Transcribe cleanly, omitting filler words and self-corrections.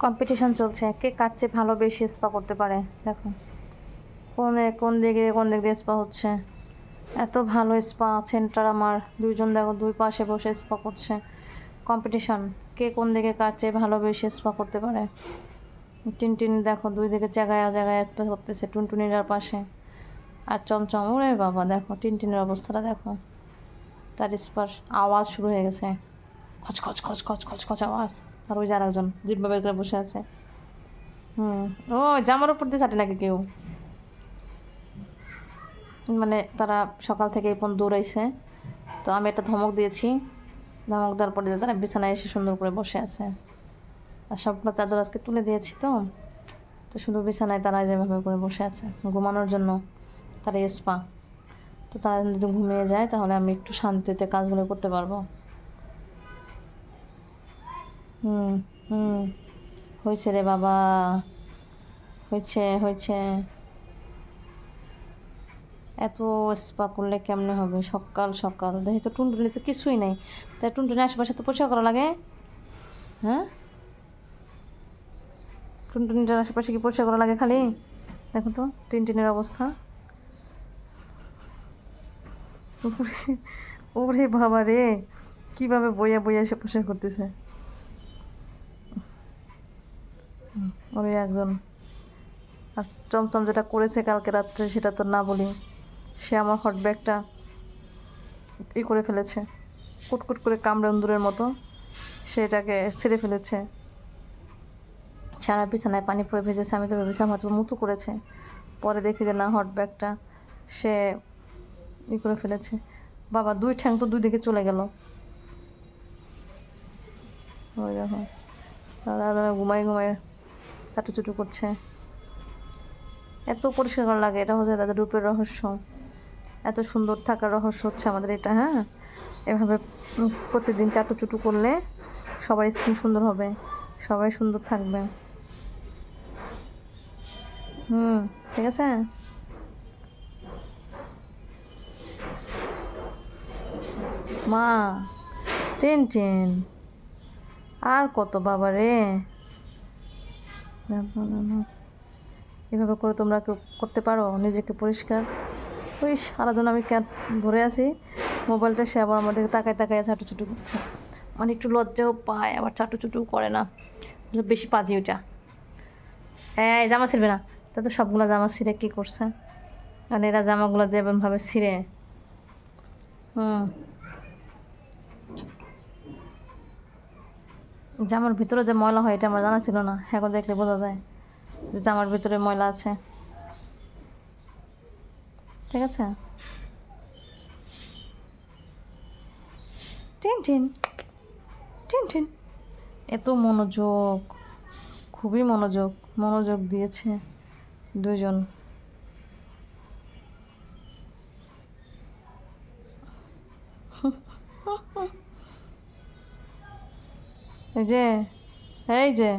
Competition চলছে, কে কার চেয়ে ভালো বেশি স্পা করতে পারে। দেখো কোন দিক দিয়ে স্পা হচ্ছে। এত ভালো স্পা সেন্টার আমার, দুইজন দেখো দুই পাশে বসে স্পা করছে। কম্পিটিশন, কে কোন দিকে কার চেয়ে ভালো বেশি স্পা করতে পারে। টিনটিন দেখো দুই দিকে জায়গায় জায়গায় স্পা করতেছে, টুনটুনিটার পাশে। আর চমচম, ওরে বাবা দেখো টিনটিনের অবস্থাটা দেখো। তার স্পার আওয়াজ শুরু হয়ে গেছে, খচ খচ খচ খচ খচ খচ আওয়াজ। আর ওই যে আরেকজন জিব্বা বের করে বসে আছে। ও জামার উপর দিয়ে চাটে নাকি কেউ, মানে তারা সকাল থেকে এই পর্যন্ত দৌড়াইছে। তো আমি একটা ধমক দিয়েছি, ধমক দেওয়ার পরে তারা বিছানায় এসে সুন্দর করে বসে আছে। আর সবগুলো চাদর আজকে তুলে দিয়েছি, তো তো শুধু বিছানায় তারা যেভাবে করে বসে আছে ঘুমানোর জন্য। তারা স্পা, তো তারা যদি ঘুমিয়ে যায় তাহলে আমি একটু শান্তিতে কাজগুলো করতে পারবো। হুম হুম হয়েছে রে বাবা, হয়েছে হয়েছে। এত স্পা করলে কেমনে হবে সকাল সকাল? দেখি তো টুনটুনি তো কিছুই নেই, তাই টুনটুনি আশেপাশে তো পরিষ্কার করা লাগে। হ্যাঁ, টুনটুনিটার আশেপাশে কি পরিষ্কার করা লাগে খালি? দেখো তো টিনটিনের অবস্থা। ওরে বাবা রে, কীভাবে বইয়া বইয়া এসে পরিষ্কার করতেছে। ওরে একজন। আর চমচম যেটা করেছে কালকে রাত্রে সেটা তো না বলি। সে আমার হট ব্যাগটা করে ফেলেছে, কুটকুট করে কামড়ে অন্দুরের মতো সেটাকে ছেড়ে ফেলেছে। সারা বিছানায় পানি পড়ে ভেজেছে, আমি তো ভেবেছিলাম হয়তো মুতু করেছে। পরে দেখি যে না, হট ব্যাগটা সে করে ফেলেছে। বাবা দুই ঠ্যাং তো দুই দিকে চলে গেল। ওই দেখো দাদা ঘুমাই ঘুমাই চাটুচুটু করছে। এত পরিষ্কার করা লাগে, এটা হচ্ছে তাদের রূপের রহস্য। এত সুন্দর থাকার রহস্য হচ্ছে আমাদের এটা। হ্যাঁ, এভাবে প্রতিদিন চাটুচুটু করলে সবার স্কিন সুন্দর হবে, সবাই সুন্দর থাকবে। ঠিক আছে। মা টিনটিন, আর কত বাবা রে। এভাবে করে তোমরা কেউ করতে পারো নিজেকে পরিষ্কার? ওই সারাদিন আমি ক্যাট ধরে আছি মোবাইলটা, সে আবার আমার দিকে তাকায় তাকায় চাটুচুটু করছে। মানে একটু লজ্জাও পায়, আবার চাটুচুটু করে না, বেশি পাজি ওটা। হ্যাঁ, জামা ছিঁড়বে না, তা তো সবগুলো জামা ছিঁড়ে কী করছে? কারণ এরা জামাগুলো যেমনভাবে ছিঁড়ে। জামার ভিতরে যে ময়লা হয় এটা আমার জানা ছিল না, এখন দেখলে বোঝা যায় যে জামার ভিতরে ময়লা আছে। ঠিক আছে। টিনটিন টিনটিন, এত মনোযোগ, খুবই মনোযোগ দিয়েছে দুজন। এই যে